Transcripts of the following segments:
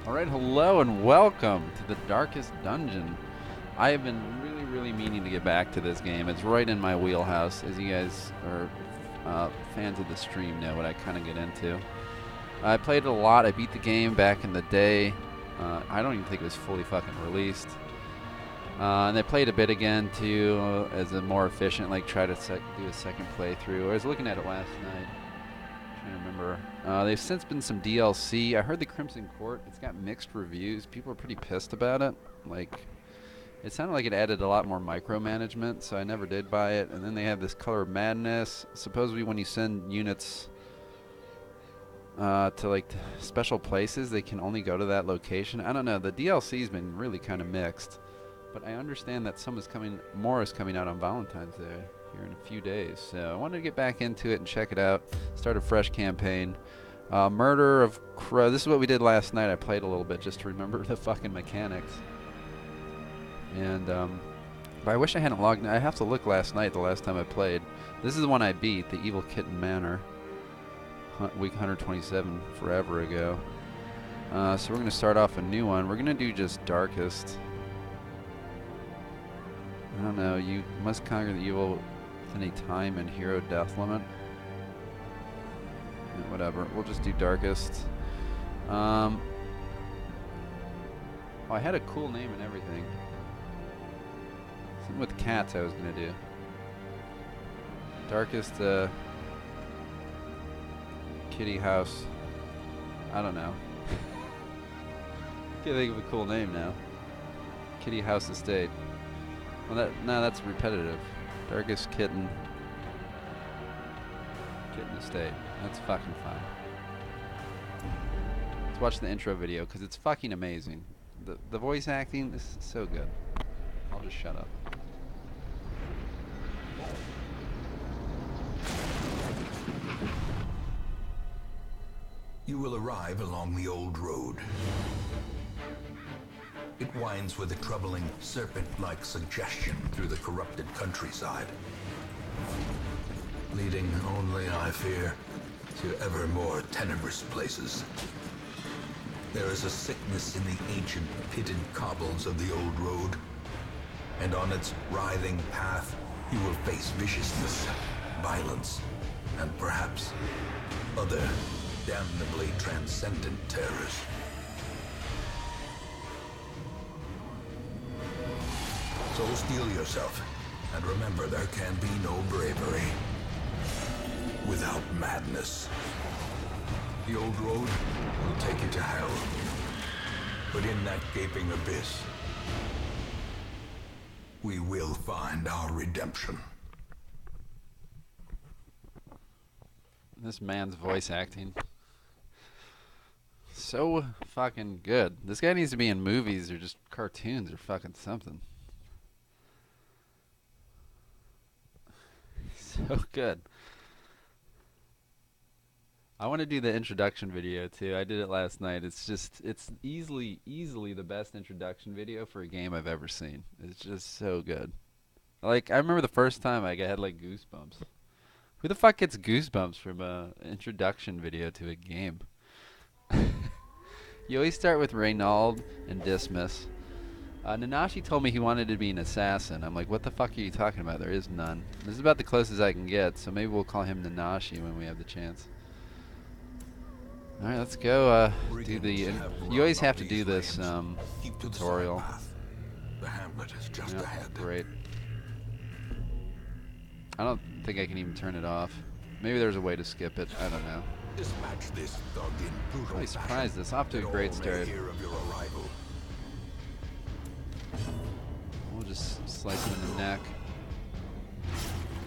Alright, hello and welcome to the Darkest Dungeon. I have been really meaning to get back to this game. It's right in my wheelhouse. As you guys are fans of the stream know what I kind of get into. I played it a lot. I beat the game back in the day. I don't even think it was fully fucking released. And I played a bit again too as a more efficient, like try to do a second playthrough. I was looking at it last night. I remember. There's since been some DLC. I heard the Crimson Court. It's got mixed reviews. People are pretty pissed about it. Like, it sounded like it added a lot more micromanagement, so I never did buy it. And then they have this Color of Madness. Supposedly, when you send units to like special places, they can only go to that location. I don't know. The DLC's been really kind of mixed, but I understand that more is coming out on Valentine's Day here in a few days. So I wanted to get back into it and check it out. Start a fresh campaign. Murder of Crow. This is what we did last night. I played a little bit just to remember the fucking mechanics. And but I wish I hadn't logged in. I have to look last night, the last time I played. This is the one I beat, the Evil Kitten Manor. Week 127, forever ago. So we're going to start off a new one. We're going to do just Darkest. I don't know. You must conquer the evil within a time and hero death limit. Yeah, whatever. We'll just do Darkest. Oh, I had a cool name and everything. Something with cats I was going to do. Darkest Kitty House. I don't know. Can't think of a cool name now. Kitty House Estate. Well, that's repetitive. Darkest Kitten Estate. That's fucking fine. Let's watch the intro video because it's fucking amazing. The voice acting is so good. I'll just shut up. You will arrive along the old road. It winds with a troubling serpent-like suggestion through the corrupted countryside, leading only, I fear, to ever more tenebrous places. There is a sickness in the ancient pitted cobbles of the old road, and on its writhing path you will face viciousness, violence, and perhaps other damnably transcendent terrors. So steel yourself, and remember there can be no bravery without madness. The old road will take you to hell, but in that gaping abyss, we will find our redemption. This man's voice acting. So fucking good. This guy needs to be in movies or just cartoons or fucking something. So good. I want to do the introduction video too. I did it last night. It's easily the best introduction video for a game I've ever seen. It's just so good. Like, I remember the first time I had like goosebumps. Who the fuck gets goosebumps from an introduction video to a game? You always start with Reynald and Dismas. Nanashi told me he wanted to be an assassin. I'm like, what the fuck are you talking about? There is none. This is about the closest I can get, so maybe we'll call him Nanashi when we have the chance. Alright, let's go do the... You always have to do this tutorial. The hamlet is just ahead. Great. I don't think I can even turn it off. Maybe there's a way to skip it. I don't know. Dispatch this thug in brutal Really surprised this. Off to a great start. We'll just slice him in the neck.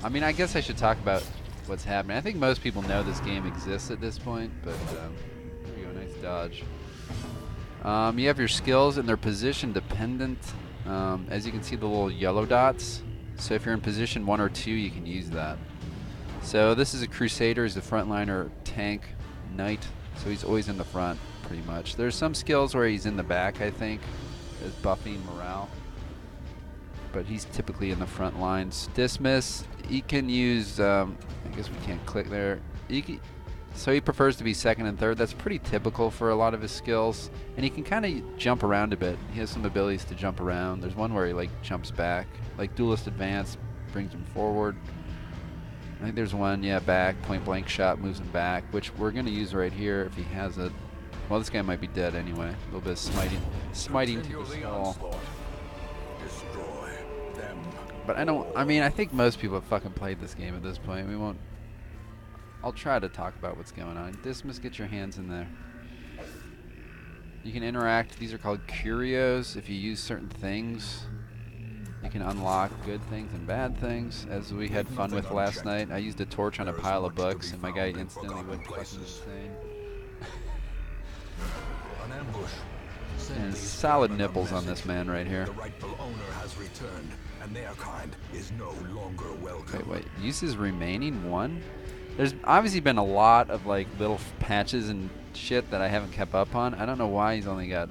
I mean, I guess I should talk about what's happening. I think most people know this game exists at this point, but there we go. Nice dodge. You have your skills and they're position dependent. As you can see, the little yellow dots. So if you're in position 1 or 2, you can use that. So this is a Crusader. He's a frontliner tank knight. So he's always in the front, pretty much. There's some skills where he's in the back, I think, as buffing morale. But he's typically in the front lines. Dismiss, he can use, I guess we can't click there. So he prefers to be second and third. That's pretty typical for a lot of his skills. And he can kind of jump around a bit. He has some abilities to jump around. There's one where he like jumps back. Like Duelist Advance brings him forward. I think there's one, yeah, back. Point blank shot moves him back, which we're going to use right here if he has it. Well, this guy might be dead anyway. A little bit of smiting to the skull. Destroy them. But I mean, I think most people have fucking played this game at this point. We won't. I'll try to talk about what's going on. Dismas, get your hands in there. You can interact. These are called curios. If you use certain things, you can unlock good things and bad things, as we had fun with last night. I used a torch on a pile of books, and my guy instantly went fucking insane. An ambush. And solid nipples on this man right here. The rightful owner has returned, and their kind is no longer welcome. Wait. Use his remaining one? There's obviously been a lot of like little patches and shit that I haven't kept up on. I don't know why he's only got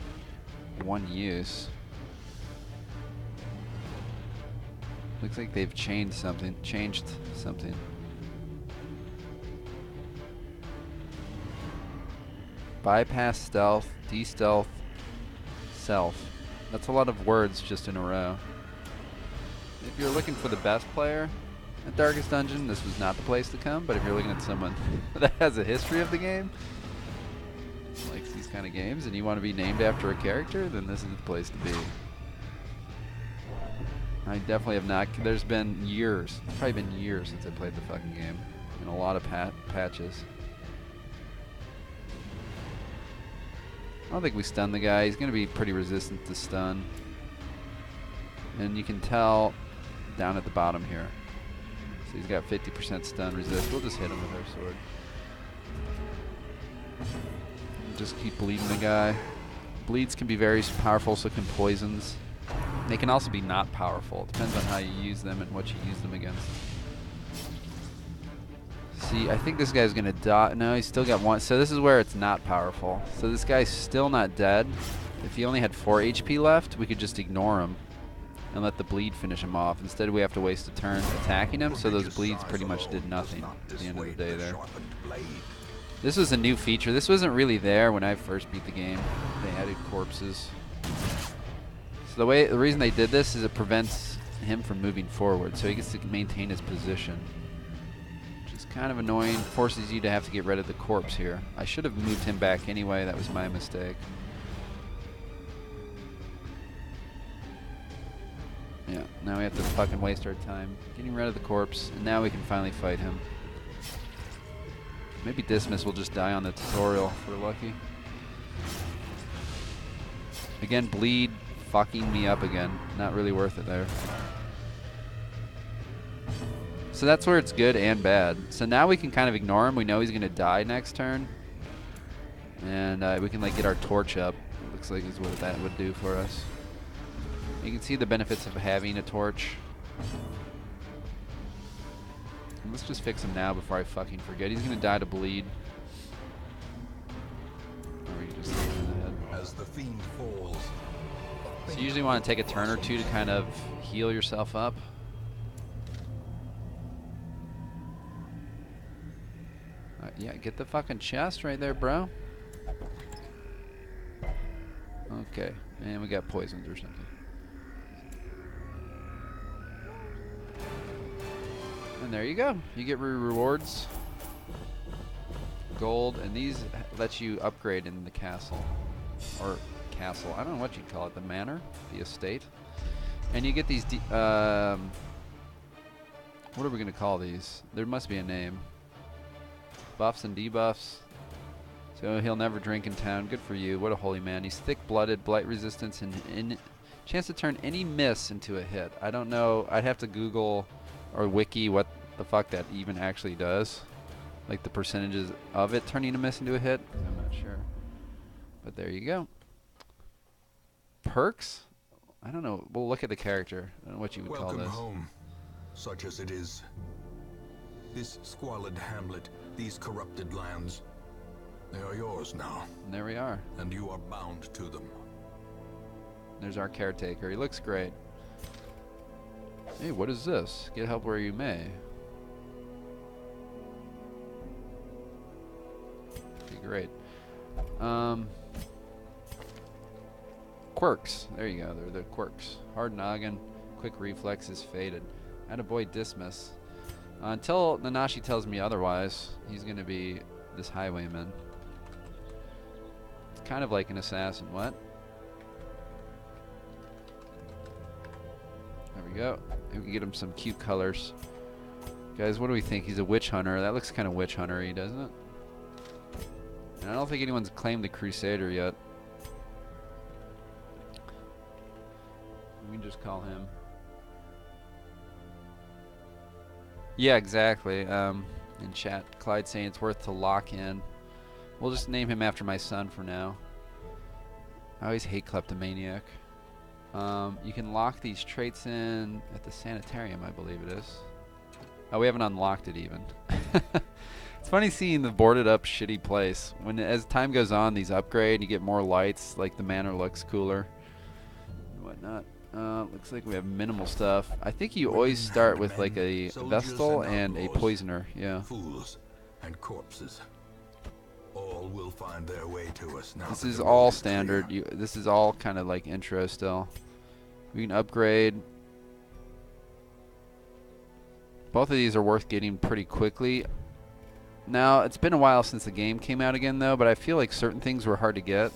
one use. Looks like they've changed something. Bypass stealth, de-stealth, self. That's a lot of words just in a row. If you're looking for the best player at Darkest Dungeon, this was not the place to come. But if you're looking at someone that has a history of the game, likes these kind of games, and you want to be named after a character, then this is the place to be. I definitely have not. There's been years, probably been years since I played the fucking game, and a lot of patches. I don't think we stunned the guy. He's going to be pretty resistant to stun. And you can tell down at the bottom here. So he's got 50% stun resist. We'll just hit him with our sword. Just keep bleeding the guy. Bleeds can be very powerful, so can poisons. They can also be not powerful. It depends on how you use them and what you use them against. See, I think this guy's gonna die. No, he's still got one. So this is where it's not powerful. So this guy's still not dead. If he only had 4 HP left, we could just ignore him and let the bleed finish him off. Instead, we have to waste a turn attacking him, so those bleeds pretty much did nothing at the end of the day there. This was a new feature. This wasn't really there when I first beat the game. They added corpses. So the reason they did this is it prevents him from moving forward, so he gets to maintain his position. Which is kind of annoying. Forces you to have to get rid of the corpse here. I should have moved him back anyway. That was my mistake. Yeah, now we have to fucking waste our time getting rid of the corpse, and now we can finally fight him. Maybe Dismas will just die on the tutorial if we're lucky. Again, bleed fucking me up again. Not really worth it there. So that's where it's good and bad. So now we can kind of ignore him. We know he's going to die next turn. And we can like get our torch up. Looks like is what that would do for us. You can see the benefits of having a torch. And let's just fix him now before I fucking forget. He's gonna die to bleed. Or we can just hit him in the head. As the fiend falls. So you usually want to take a turn or two to kind of heal yourself up. Yeah, get the fucking chest right there, bro. Okay, and we got poisons or something. And there you go. You get rewards, gold, and these let you upgrade in the castle, or castle. I don't know what you'd call it. The manor, the estate, and you get these. What are we gonna call these? There must be a name. Buffs and debuffs. So he'll never drink in town. Good for you. What a holy man. He's thick-blooded, blight resistance, and chance to turn any miss into a hit. I don't know. I'd have to Google or wiki what the fuck that even actually does. Like the percentages of it turning a miss into a hit. I'm not sure. But there you go. Perks? I don't know. We'll look at the character. I don't know what you would call this. Welcome home, such as it is. This squalid hamlet, these corrupted lands, they are yours now. And there we are. And you are bound to them. There's our caretaker. He looks great. Hey, what is this? Get help where you may. great. Quirks. There you go. They're the quirks. Hard noggin. Quick reflexes. Faded. Attaboy dismiss. Until Nanashi tells me otherwise, he's going to be this highwayman. It's kind of like an assassin. What? There we go. We can get him some cute colors. Guys, what do we think? He's a witch hunter. That looks kind of witch hunter-y, doesn't it? And I don't think anyone's claimed the Crusader yet. We can just call him. Yeah, exactly. In chat, Clyde saying it's worth to lock in. We'll just name him after my son for now. I always hate kleptomaniac. You can lock these traits in at the sanitarium, I believe it is. Oh, we haven't unlocked it even. It's funny seeing the boarded up shitty place. As time goes on, these upgrade, you get more lights, like the manor looks cooler and whatnot. Looks like we have minimal stuff. I think you always start with like a Vestal and a Poisoner. Yeah. Fools and corpses. All will find their way to us now. This is all standard. This is all kind of like intro still. We can upgrade. Both of these are worth getting pretty quickly. Now, it's been a while since the game came out again though, but I feel like certain things were hard to get.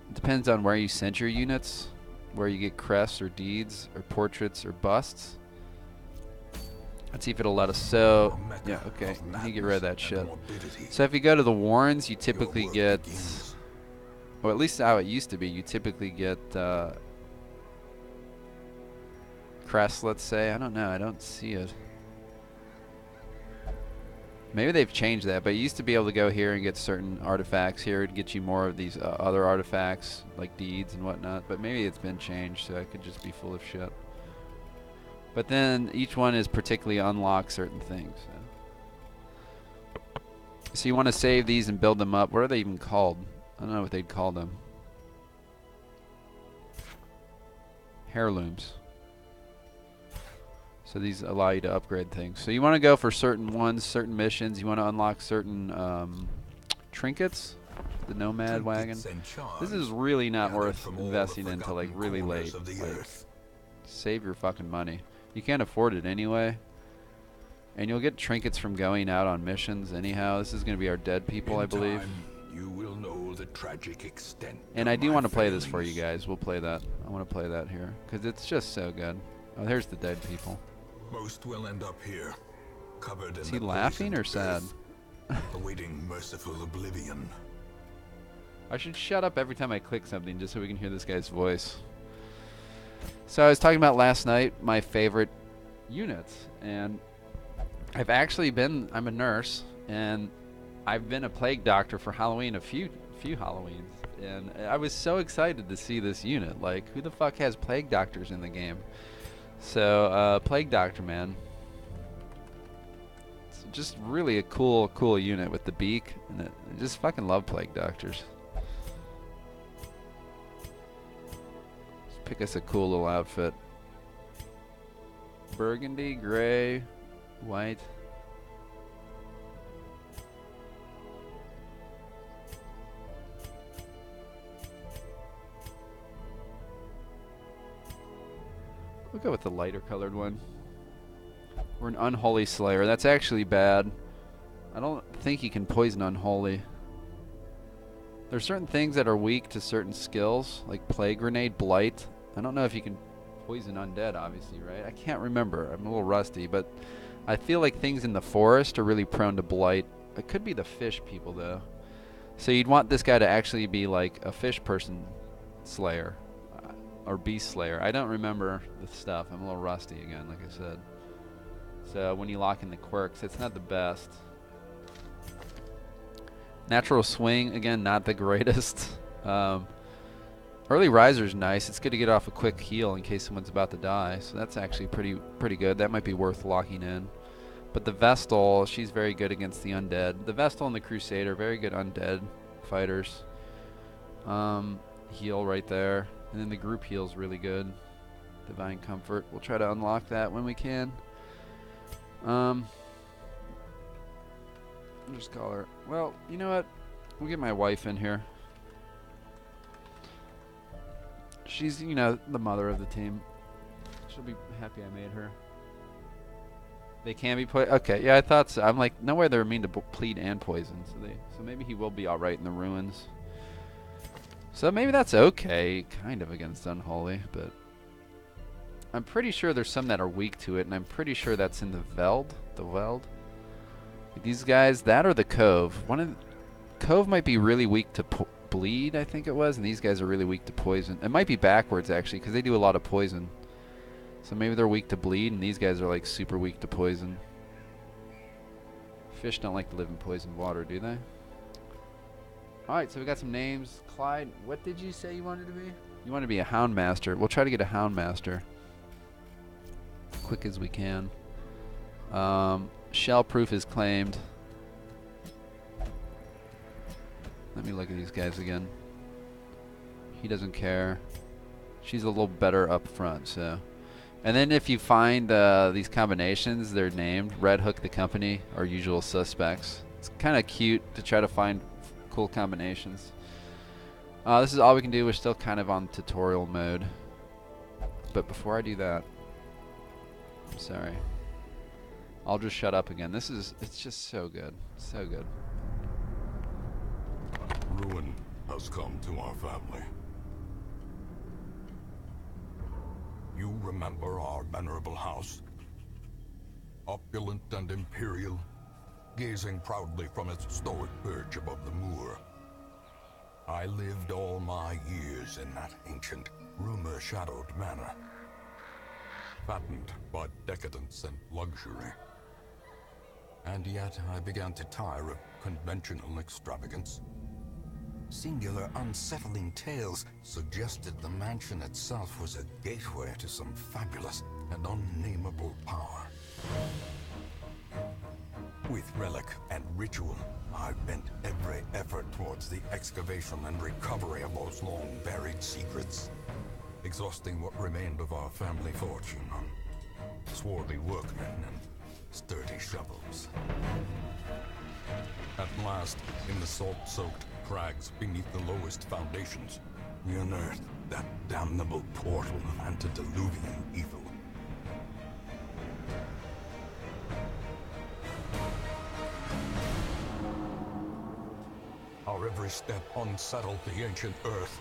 It depends on where you sent your units, where you get crests or deeds or portraits or busts. Let's see if it'll let us. So, yeah, okay, you can get rid of that shit. So if you go to the Warrens, you typically get, or at least how it used to be, you typically get crests, let's say. I don't know, I don't see it. Maybe they've changed that, but you used to be able to go here and get certain artifacts. Here it'd get you more of these other artifacts, like deeds and whatnot. But maybe it's been changed, so I could just be full of shit. But then each one is particularly unlock certain things. So you want to save these and build them up. What are they even called? I don't know what they'd call them. Heirlooms. So these allow you to upgrade things. So you want to go for certain ones, certain missions. You want to unlock certain trinkets. The Nomad Wagon. This is really not worth investing into like really late. Like, save your fucking money. You can't afford it anyway. And you'll get trinkets from going out on missions anyhow. This is going to be our dead people, I believe. You will know the tragic extent. And I do want to play this for you guys. We'll play that. I want to play that here because it's just so good. Oh, there's the dead people. Most will end up here, covered in Is he laughing or sad? Awaiting merciful oblivion. I should shut up every time I click something just so we can hear this guy's voice. So I was talking about last night my favorite units, and I've actually been, I'm a nurse, and I've been a plague doctor for Halloween, a few Halloweens, and I was so excited to see this unit. Like, who the fuck has plague doctors in the game? So, plague doctor, man. It's just really a cool unit with the beak, and I just fucking love plague doctors. Let's pick us a cool little outfit. Burgundy, gray, white. We'll go with the lighter colored one. We're an Unholy Slayer. That's actually bad. I don't think you can poison Unholy. There's certain things that are weak to certain skills, like Plague Grenade, Blight. I don't know if you can poison undead, obviously, right? I can't remember. I'm a little rusty, but I feel like things in the forest are really prone to Blight. It could be the fish people, though. So you'd want this guy to actually be like a fish person slayer. Or Beast Slayer. I don't remember the stuff. I'm a little rusty again, like I said. So when you lock in the quirks, it's not the best. Natural Swing, again, not the greatest. Early Riser's nice. It's good to get off a quick heal in case someone's about to die. So that's actually pretty good. That might be worth locking in. But the Vestal, she's very good against the undead. The Vestal and the Crusader, very good undead fighters. Heal right there. And then the group heal's really good. Divine Comfort. We'll try to unlock that when we can. I'll just call her. Well, you know what? We'll get my wife in here. She's, you know, the mother of the team. She'll be happy I made her. They can be okay, yeah, I thought so. I'm like, no way they're mean to bleed and poison. So maybe he will be all right in the ruins. So maybe that's okay, kind of against Unholy, but I'm pretty sure there's some that are weak to it, and I'm pretty sure that's in the Veld. The Veld. These guys, that or the Cove. Cove might be really weak to bleed, I think it was, and these guys are really weak to poison. It might be backwards actually, because they do a lot of poison. So maybe they're weak to bleed, and these guys are like super weak to poison. Fish don't like to live in poisoned water, do they? Alright, so we got some names. Clyde, what did you say you wanted to be? You want to be a Houndmaster. We'll try to get a Houndmaster. Quick as we can. Shellproof is claimed. Let me look at these guys again. He doesn't care. She's a little better up front, so. And then if you find these combinations, they're named. Red Hook the Company or Usual Suspects. It's kind of cute to try to find cool combinations. This is all we can do. We're still kind of on tutorial mode. But before I do that, I'm sorry. I'll just shut up again. It's just so good. So good. Ruin has come to our family. You remember our venerable house? Opulent and imperial, gazing proudly from its stoic perch above the moor. I lived all my years in that ancient, rumor-shadowed manor, fattened by decadence and luxury. And yet I began to tire of conventional extravagance. Singular, unsettling tales suggested the mansion itself was a gateway to some fabulous and unnameable power. With relic and ritual, I bent every effort towards the excavation and recovery of those long-buried secrets, exhausting what remained of our family fortune on swarthy workmen and sturdy shovels. At last, in the salt-soaked crags beneath the lowest foundations, we unearthed that damnable portal of antediluvian evil. Our every step unsettled the ancient earth.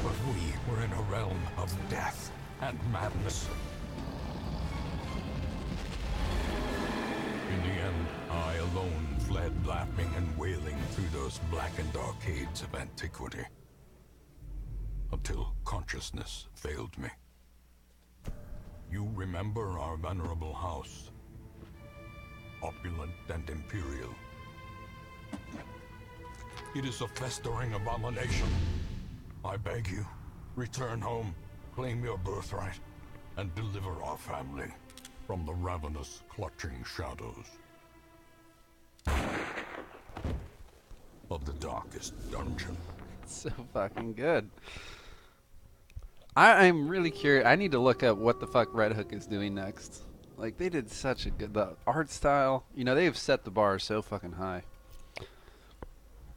But we were in a realm of death and madness. In the end, I alone fled laughing and wailing through those blackened arcades of antiquity. Until consciousness failed me. You remember our venerable house. Opulent and imperial. It is a festering abomination. I beg you, return home, claim your birthright, and deliver our family from the ravenous, clutching shadows of the darkest dungeon. So fucking good. I'm really curious. I need to look up what the fuck Red Hook is doing next. Like, they did such a good... The art style, you know, they have set the bar so fucking high.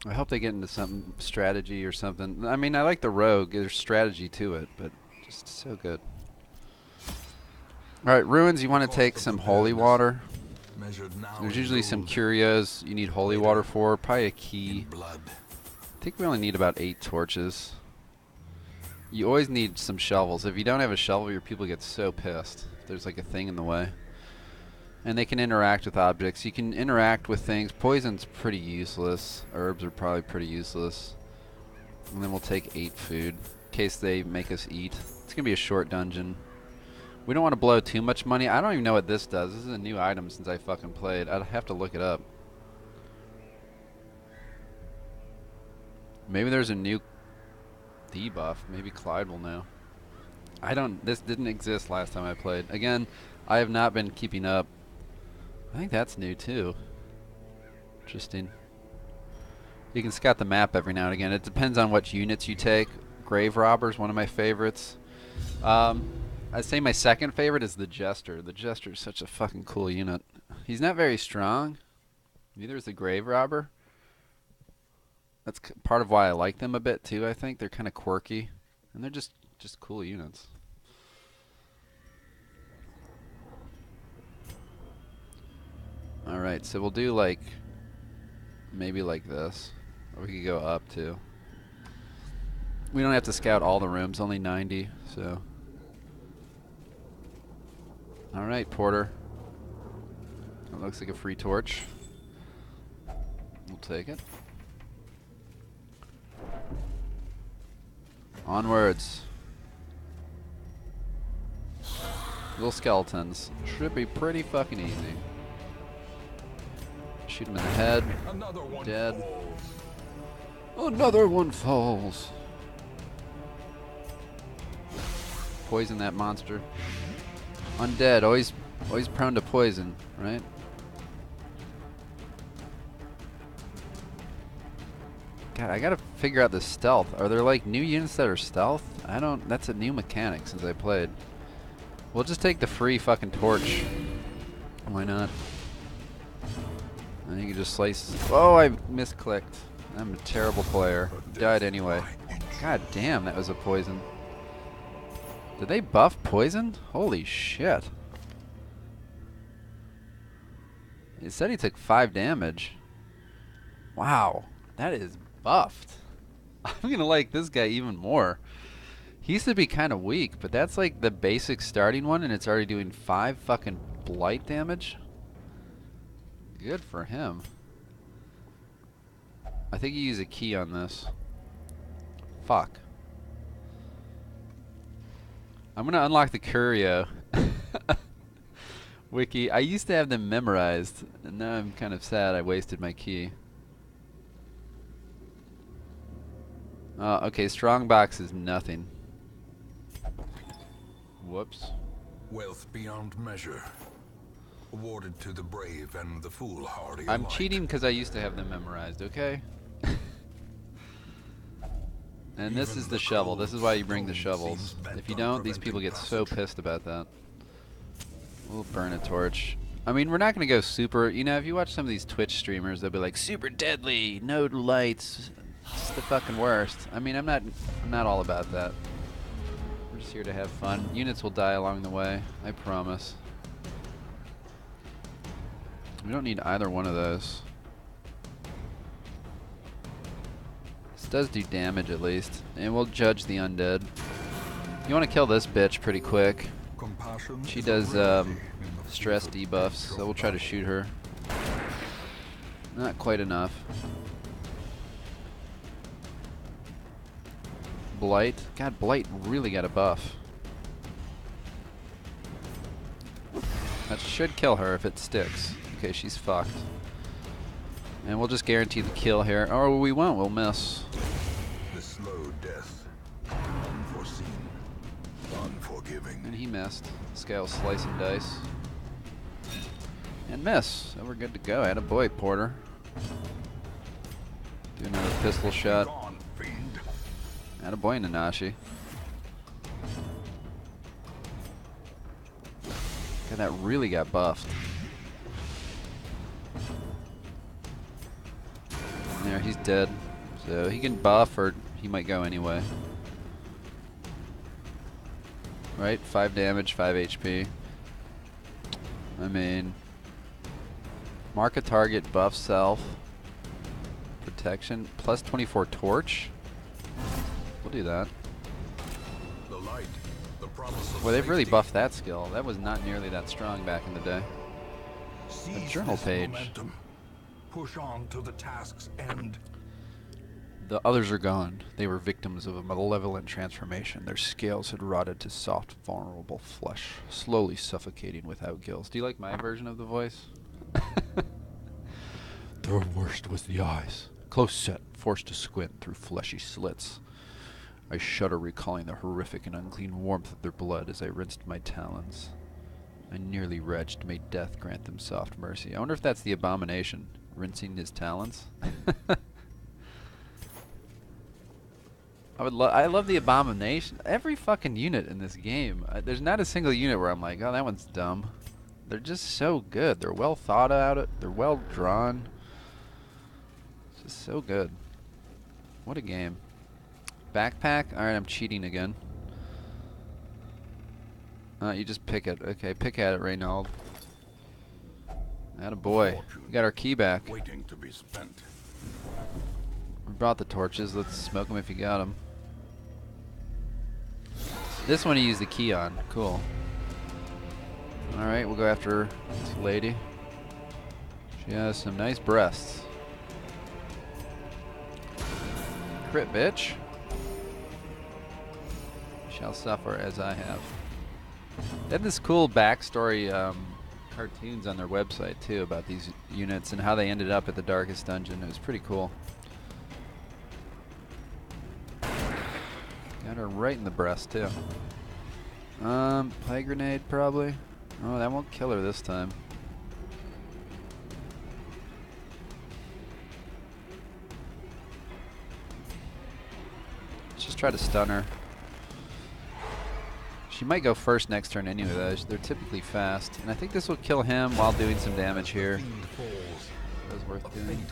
I hope they get into some strategy or something. I mean, I like the rogue. There's strategy to it, but just so good. All right, ruins. You want to take some holy water. There's usually some curios you need holy water for. Probably a key. I think we only need about 8 torches. You always need some shovels. If you don't have a shovel, your people get so pissed if there's like a thing in the way. And they can interact with objects. You can interact with things. Poison's pretty useless. Herbs are probably pretty useless. And then we'll take 8 food in case they make us eat. It's going to be a short dungeon. We don't want to blow too much money. I don't even know what this does. This is a new item since I fucking played. I'd have to look it up. Maybe there's a new debuff. Maybe Clyde will know. This didn't exist last time I played. Again, I have not been keeping up. I think that's new too. Interesting. You can scout the map every now and again. It depends on what units you take. Grave Robber's one of my favorites. I'd say my second favorite is the Jester. The Jester is such a fucking cool unit. He's not very strong, Neither is the Grave Robber. That's part of why I like them a bit too. I think they're kind of quirky, and they're just cool units. All right, so we'll do like maybe like this, or we could go up too. We don't have to scout all the rooms, only 90. So, all right, Porter. That looks like a free torch. We'll take it. Onwards. Little skeletons. Should be pretty fucking easy. Shoot him in the head. Dead. Another one falls. Poison that monster. Undead, always prone to poison, right? God, I gotta figure out the stealth. Are there like new units that are stealth? That's a new mechanic since I played. We'll just take the free fucking torch. Why not? And you can just slice. Oh, I misclicked. I'm a terrible player. Died anyway. God damn, that was a poison. Did they buff poison? Holy shit. He said he took 5 damage. Wow, that is buffed. I'm gonna like this guy even more. He used to be kind of weak, but that's like the basic starting one, and it's already doing 5 fucking blight damage. Good for him. I think you use a key on this. Fuck. I'm gonna unlock the curio. Wiki. I used to have them memorized, and now I'm kind of sad I wasted my key. Okay, strong box is nothing. Whoops. Wealth beyond measure. Awarded to the brave and the foolhardy I'm alike. cheating because I used to have them memorized, okay? And this Even is the the shovel. cold This is why you bring the stone shovels. seems bent If you on don't, these people preventing get so passage. pissed about that. We'll burn a torch. I mean, we're not going to go super... You know, if you watch some of these Twitch streamers, they'll be like, super deadly, no lights. It's the fucking worst. I mean, I'm not all about that. We're just here to have fun. Units will die along the way. I promise. We don't need either one of those. This does do damage at least. And we'll judge the undead. You want to kill this bitch pretty quick. Compassion She is a does rarity in the stress fevered debuffs, pitch so of we'll try to battle. shoot her. Not quite enough. Blight. God, Blight really got a buff. That should kill her if it sticks. Okay, she's fucked. And we'll just guarantee the kill here. Or we won't, we'll miss. The slow death. Unforeseen. Unforgiving. And he missed. This guy will slice and dice. And miss. So we're good to go. Attaboy, Porter. Do another pistol shot. Gone, fiend. Attaboy, Nanashi. God, that really got buffed. There, he's dead. So he can buff or he might go anyway. Right? 5 damage, 5 HP. I mean... Mark a target, buff self. Protection. Plus 24 torch. We'll do that. The light. The promise of Well, they've really safety. buffed that skill. That was not nearly that strong back in the day. Seize journal this page. momentum. Push on to the task's end. The others are gone. They were victims of a malevolent transformation. Their scales had rotted to soft, vulnerable flesh, slowly suffocating without gills. Do you like my version of the voice? Their worst was the eyes, close set, forced to squint through fleshy slits. I shudder recalling the horrific and unclean warmth of their blood as I rinsed my talons. I nearly retched, may death grant them soft mercy. I wonder if that's the abomination, rinsing his talons. I love the abomination. Every fucking unit in this game. There's not a single unit where I'm like, oh, that one's dumb. They're just so good. They're well thought out. They're well drawn. This is so good. What a game. Backpack? Alright, I'm cheating again. You just pick it. Okay, pick at it, Reynald. Attaboy. We got our key back. Waiting to be spent. We brought the torches. Let's smoke them if you got them. This one you use the key on. Cool. Alright, we'll go after this lady. She has some nice breasts. Crit, bitch. Shall suffer as I have. They have this cool backstory cartoons on their website too about these units and how they ended up at the darkest dungeon. It was pretty cool. Got her right in the breast too. Plague grenade probably. Oh, that won't kill her this time. Let's just try to stun her. She might go first next turn anyway, though. They're typically fast. And I think this will kill him while doing some damage here. That was worth doing.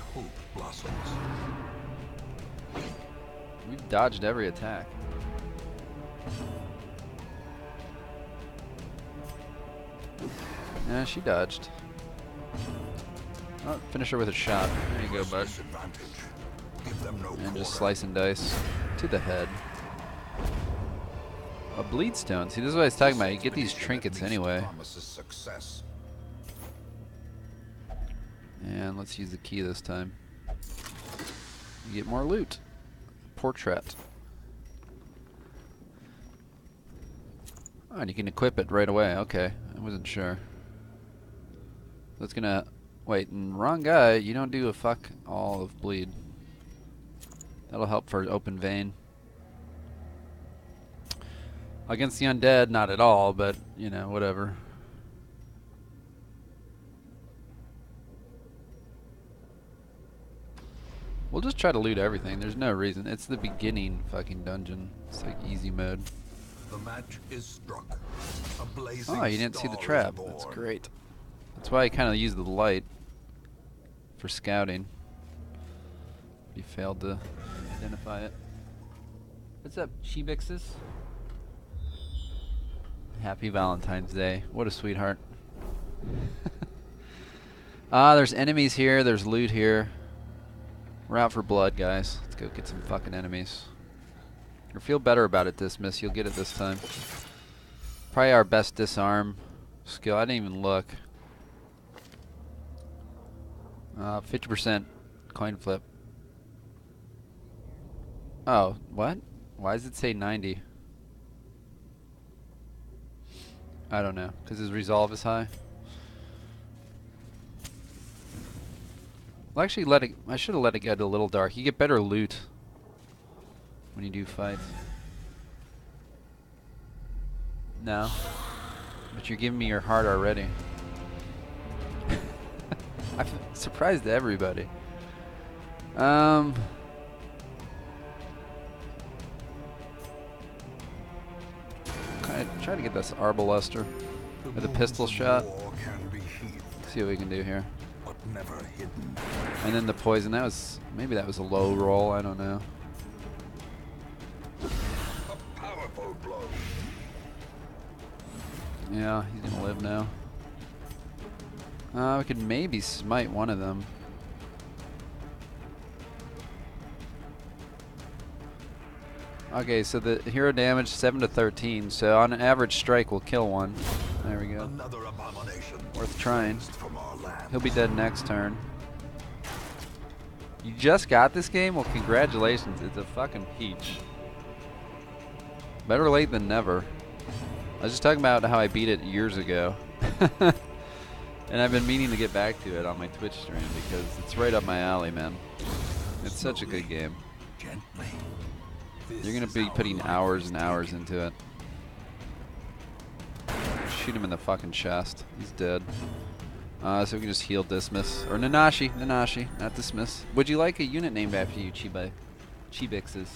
We've dodged every attack. Yeah, she dodged. Oh, finish her with a shot. There you go, bud. And just slice and dice to the head. A bleed stone. See, this is what I was talking about. You get these trinkets anyway. And let's use the key this time. You get more loot. Portrait. Oh, and you can equip it right away. Okay, I wasn't sure. That's gonna... Wait, wrong guy. You don't do a fuck all of bleed. That'll help for open vein. Against the undead, not at all, but, you know, whatever. We'll just try to loot everything. There's no reason. It's the beginning fucking dungeon. It's like easy mode. The match is struck. A blazing oh, you didn't see the trap. That's great. That's why I kind of use the light for scouting. You failed to identify it. What's up, Chebixes? Happy Valentine's Day. What a sweetheart. There's enemies here. There's loot here. We're out for blood, guys. Let's go get some fucking enemies. Or feel better about it, Dismiss. You'll get it this time. Probably our best disarm skill. I didn't even look. 50% coin flip. Oh, what? Why does it say 90? I don't know, because his resolve is high. Well, actually, I should have let it get a little dark. You get better loot when you do fight. No, but you're giving me your heart already. I'm surprised everybody. Try to get this Arboluster with a pistol shot. See what we can do here. And then the poison. That was maybe that was a low roll. I don't know. Yeah, he's gonna live now. We could maybe smite one of them. Okay, so the hero damage 7 to 13. So on an average strike, we'll kill one. There we go. Worth trying. He'll be dead next turn. You just got this game? Well, congratulations. It's a fucking peach. Better late than never. I was just talking about how I beat it years ago. And I've been meaning to get back to it on my Twitch stream because it's right up my alley, man. It's such a good game. You're going to be putting hours and hours into it. Shoot him in the fucking chest. He's dead. So we can just heal Dismiss. Or Nanashi. Nanashi, not Dismiss. Would you like a unit named after you, Chebixes?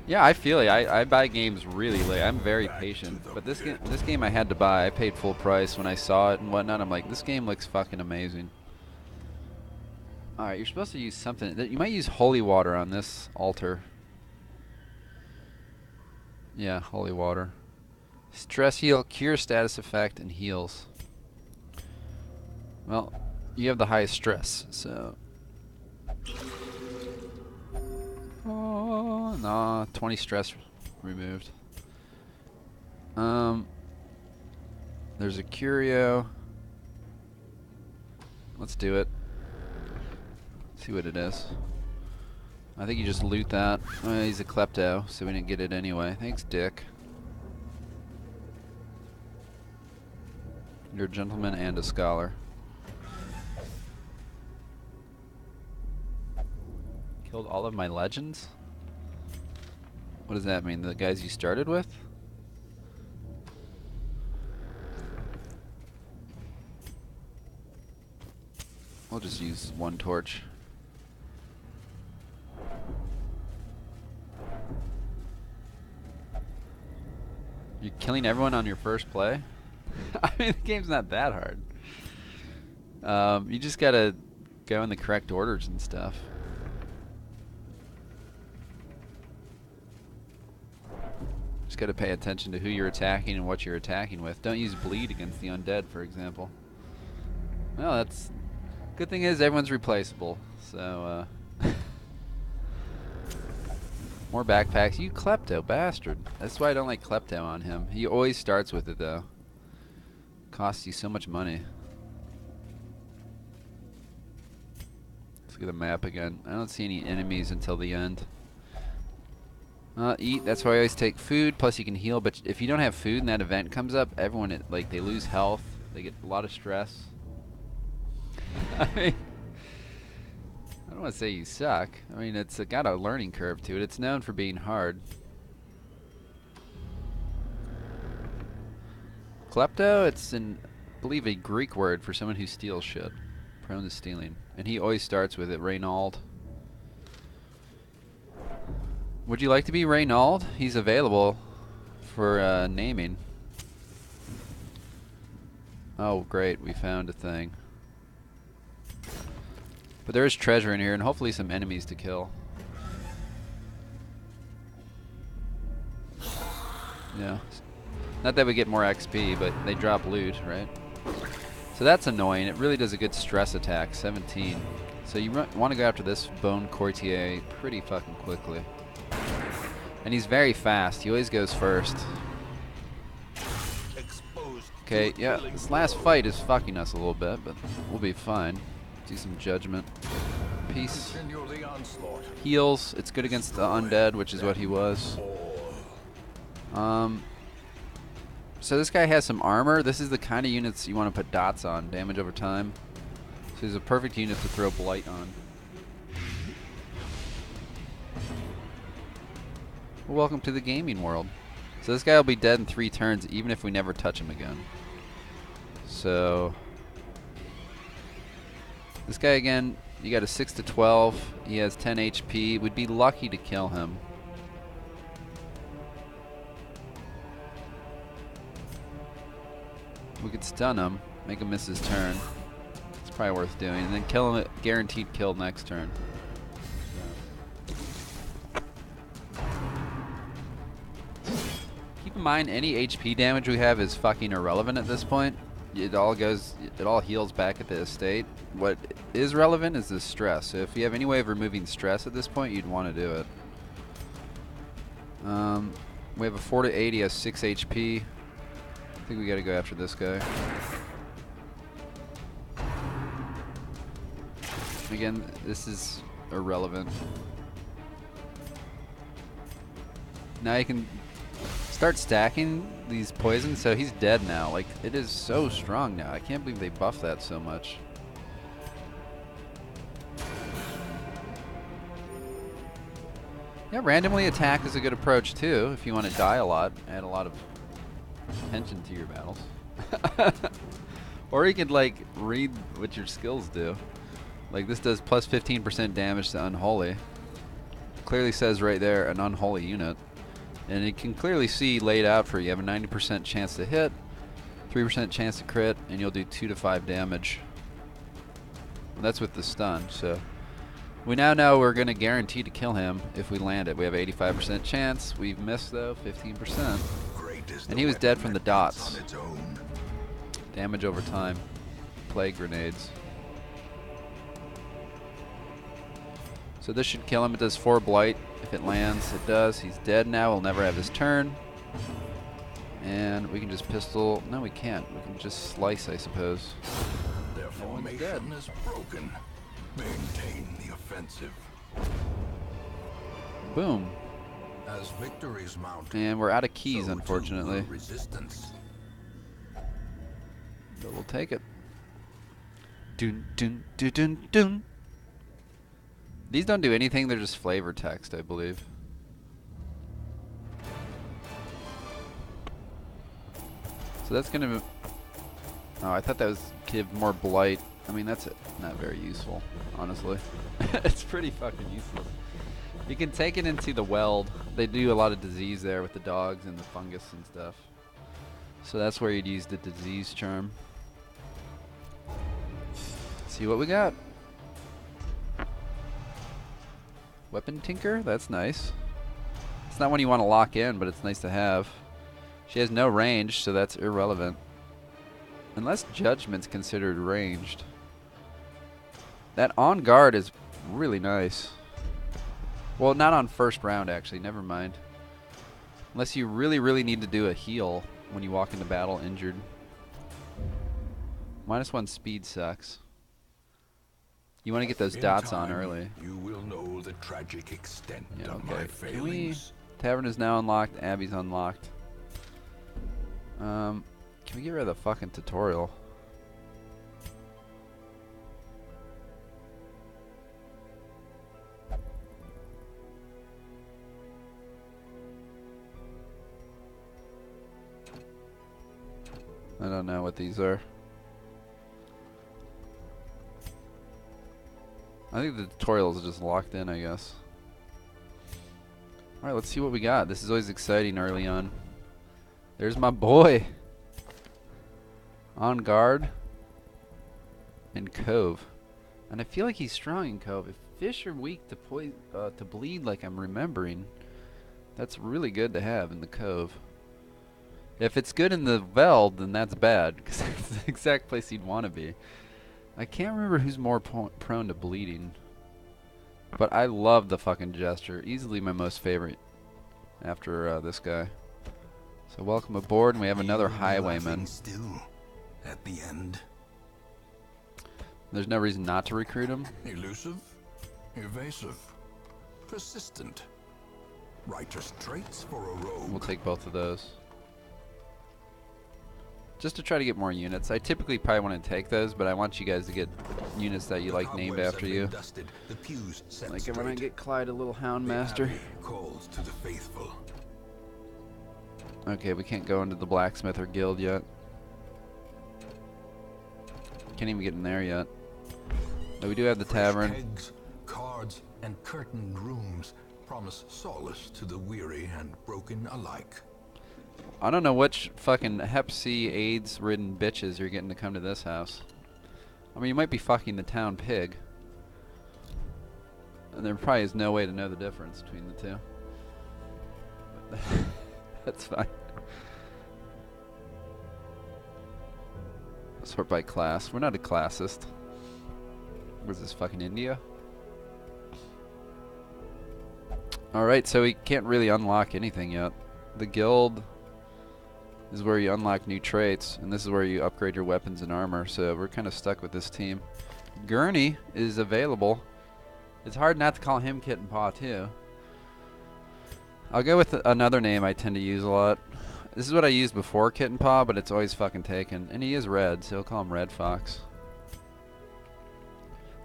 Yeah, I feel it. I buy games really late. I'm very patient. But this game I had to buy. I paid full price when I saw it and whatnot. I'm like, this game looks fucking amazing. Alright, you're supposed to use something. You might use holy water on this altar. Yeah, holy water. Stress heal, cure status effect, and heals. Well, you have the highest stress, so... Oh, nah, 20 stress removed. There's a curio. Let's do it. See what it is. I think you just loot that. He's a klepto, so we didn't get it anyway. Thanks, Dick. You're a gentleman and a scholar. Killed all of my legends? What does that mean? The guys you started with? We'll just use one torch. You're killing everyone on your first play? I mean, the game's not that hard. You just gotta go in the correct orders and stuff. Just gotta pay attention to who you're attacking and what you're attacking with. Don't use bleed against the undead, for example. Well, that's... Good thing is everyone's replaceable, so more backpacks. You klepto bastard. That's why I don't like klepto on him. He always starts with it though. Costs you so much money. Let's look at the map again. I don't see any enemies until the end. Eat. That's why I always take food. Plus you can heal. But if you don't have food and that event comes up, everyone like they lose health. They get a lot of stress. I mean, I don't want to say you suck. I mean, it's got a learning curve to it. It's known for being hard. Klepto, it's I believe a Greek word for someone who steals shit. Prone to stealing. And he always starts with it, Reynauld. Would you like to be Reynauld? He's available for naming. Oh, great. We found a thing. But there is treasure in here, and hopefully some enemies to kill. Yeah. Not that we get more XP, but they drop loot, right? So that's annoying. It really does a good stress attack, 17. So you want to go after this Bone Courtier pretty fucking quickly. And he's very fast. He always goes first. Okay, yeah, this last fight is fucking us a little bit, but we'll be fine. Do some judgment. Peace. Heals. It's good against the undead, which is what he was. So this guy has some armor. This is the kind of units you want to put dots on. Damage over time. So he's a perfect unit to throw blight on. Well, welcome to the gaming world. So this guy will be dead in 3 turns, even if we never touch him again. So... This guy again, you got a 6 to 12. He has 10 HP. We'd be lucky to kill him. We could stun him, make him miss his turn. It's probably worth doing. And then kill him, guaranteed kill next turn. Keep in mind, any HP damage we have is fucking irrelevant at this point. It all heals back at the estate. What is relevant is the stress. So if you have any way of removing stress at this point, you'd want to do it. We have a 4 to 8. He has 6 HP. I think we got to go after this guy. Again, this is irrelevant. Now you can start stacking these poisons, so he's dead now. Like, it is so strong now. I can't believe they buffed that so much. Yeah, randomly attack is a good approach too, if you want to die a lot, add a lot of tension to your battles. Or you could like read what your skills do. Like this does plus 15% damage to Unholy. Clearly says right there, an Unholy unit. And it can clearly see laid out for you. You have a 90% chance to hit, 3% chance to crit, and you'll do 2 to 5 damage. That's with the stun, so we now know we're going to guarantee to kill him if we land it. We have 85% chance. We've missed, though, 15%. And he was dead from the dots. Damage over time. Plague grenades. So this should kill him. It does 4 blight. If it lands, it does. He's dead now. We'll never have his turn. And we can just pistol. No, we can't. We can just slice, I suppose. Their formation is broken. Maintain the offensive. Boom. As victories mount, And we're out of keys, so too unfortunately. will resistance. But we'll take it. Dun dun dun dun dun. These don't do anything. They're just flavor text, I believe. So that's gonna. Oh, I thought that was give more blight. I mean, that's not very useful, honestly. It's pretty fucking useless. You can take it into the weld. They do a lot of disease there with the dogs and the fungus and stuff. So that's where you'd use the disease charm. See what we got. Weapon Tinker? That's nice. It's not one you want to lock in, but it's nice to have. She has no range, so that's irrelevant. Unless Judgment's considered ranged. That on guard is really nice. Well, not on first round, actually. Never mind. Unless you really, really need to do a heal when you walk into battle injured. -1 speed sucks. You want to get those dots on early. You will know the tragic extent Yeah, of my okay. Can we... failings. Tavern is now unlocked. Abbey's unlocked. Can we get rid of the fucking tutorial? I don't know what these are. I think the tutorial is just locked in, I guess. Alright, let's see what we got. This is always exciting early on. There's my boy. On guard. In Cove. And I feel like he's strong in Cove. If fish are weak to bleed like I'm remembering, that's really good to have in the Cove. If it's good in the Veld, then that's bad, because it's the exact place you'd want to be. I can't remember who's more prone to bleeding. But I love the fucking gesture. Easily my most favorite after this guy. So welcome aboard, and we have another highwayman. Still, at the end. There's no reason not to recruit him. Elusive, evasive, persistent. Righteous traits for a rogue. We'll take both of those. Just to try to get more units. I typically probably want to take those, but I want you guys to get units that you like named after you. Like when I get Clyde a little Houndmaster. Calls to the faithful. Okay, we can't go into the blacksmith or guild yet. Can't even get in there yet. But we do have the tavern. Kegs, cards, and curtained rooms promise solace to the weary and broken alike. I don't know which fucking Hep C AIDS-ridden bitches you're getting to come to this house. I mean, you might be fucking the town pig. And there probably is no way to know the difference between the two. But that's fine. Sort by class. We're not a classist. What is this, fucking India? Alright, so we can't really unlock anything yet. The guild is where you unlock new traits, and this is where you upgrade your weapons and armor, so we're kind of stuck with this team. Gurney is available. It's hard not to call him Kit and Paw, too. I'll go with another name I tend to use a lot. This is what I used before Kit and Paw, but it's always fucking taken. And he is red, so we'll call him Red Fox.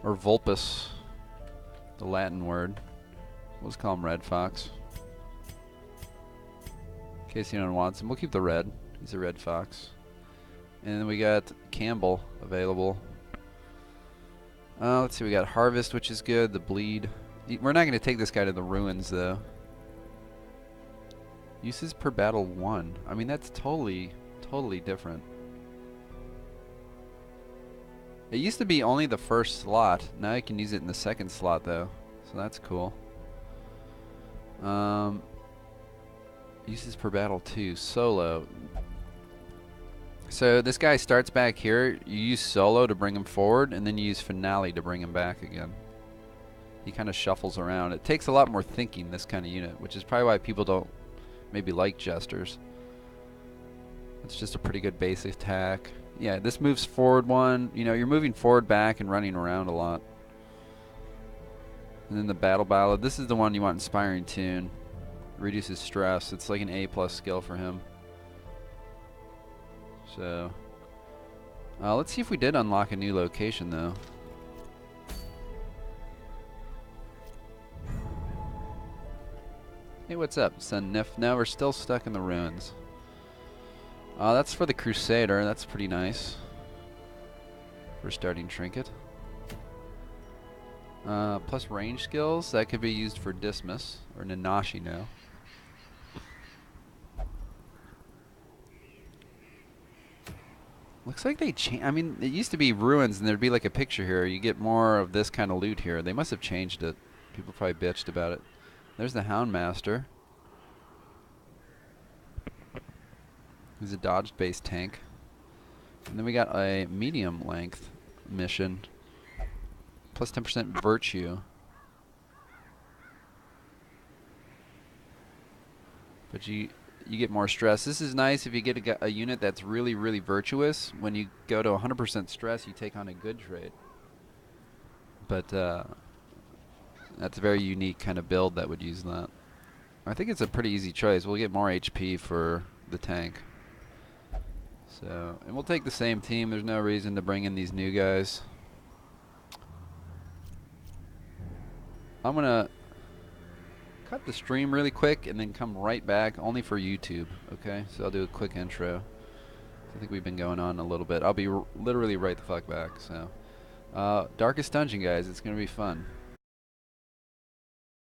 Or Vulpus, the Latin word. We'll just call him Red Fox. In case anyone wants him. We'll keep the red. He's a Red Fox. And then we got Campbell available. Let's see, we got Harvest, which is good. The Bleed. We're not going to take this guy to the ruins, though. Uses per battle 1. I mean, that's totally different. It used to be only the first slot. Now you can use it in the second slot though, so that's cool. Uses per battle 2, solo. So this guy starts back here. You use solo to bring him forward, and then you use finale to bring him back again. He kind of shuffles around. It takes a lot more thinking, this kind of unit, which is probably why people don't maybe like jesters. It's just a pretty good base attack. Yeah, this moves forward one. You know, you're moving forward, back, and running around a lot. And then the battle ballad. This is the one you want, inspiring tune. Reduces stress. It's like an A+ skill for him. So, let's see if we did unlock a new location though. Hey, what's up, Son Nif? No, we're still stuck in the ruins. That's for the Crusader. That's pretty nice. For starting trinket. Plus range skills. That could be used for Dismas or Nanashi now. Looks like they changed. I mean, it used to be ruins, and there'd be like a picture here. You get more of this kind of loot here. They must have changed it. People probably bitched about it. There's the Houndmaster. He's a dodge-based tank. And then we got a medium length mission. Plus 10% virtue. But you get more stress. This is nice if you get a unit that's really, really virtuous. When you go to 100% stress, you take on a good trait. But that's a very unique kind of build that would use that. I think it's a pretty easy choice. We'll get more HP for the tank. So, and we'll take the same team. There's no reason to bring in these new guys. I'm gonna cut the stream really quick and then come right back, only for YouTube, okay? So I'll do a quick intro. I think we've been going on a little bit. I'll be literally right the fuck back, so. Darkest Dungeon, guys. It's gonna be fun.